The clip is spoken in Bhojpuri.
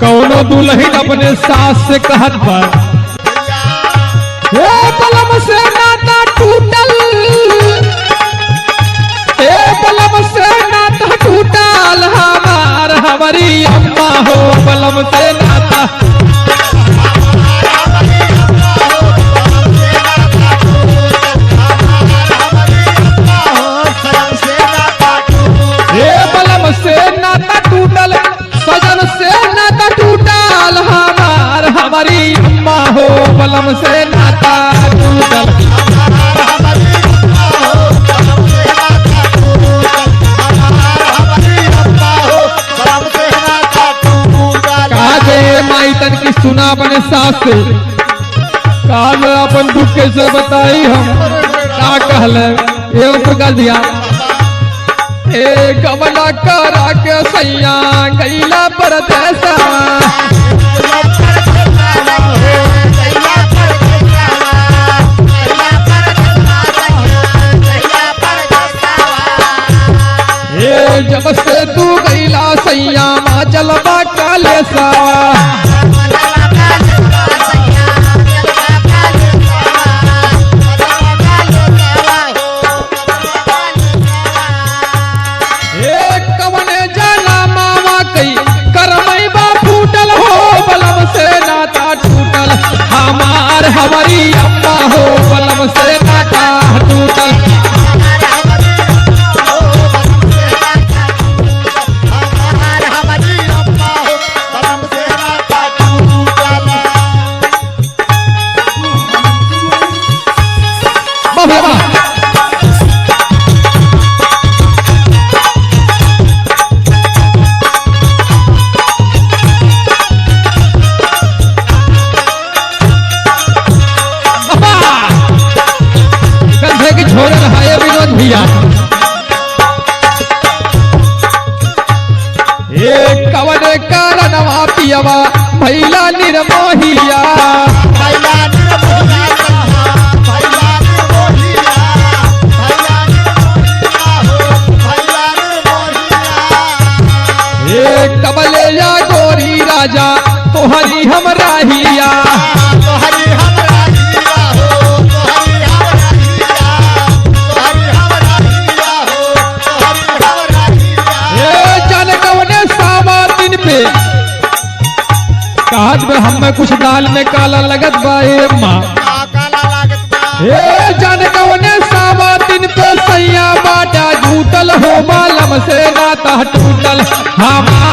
कौनो दुल्हन अपने सास से कहत बा बलम से नाता टूटल, बलम से नाता टूटल हमार हमारी अम्मा हो बलम से नाता। बलम से नाता टूटल सजन से नाता टूटल हमार हमारी अम्मा हो बलम से नाता टूटल। काजे माई तन की सुना अपने सास से काज अपन दुख कैसे बताई हम का कहले एवं प्रकार दिया ए कमला करा के सैया गैला परदेसा ए जब से तू गैला सैया माँ चलबा कालेसा हमारी अम्मा हो बलम से नाता टूटल। कवन कारणवा पियवा भैला निर्मोहिया कबले या गोरी राजा तोहरी हम राहिया कहत में हमें कुछ दाल में काला लगत बा माँ जान कवने सावा दिन पे सैया बाटा झूठल हो मालम से नाता टूटल हमार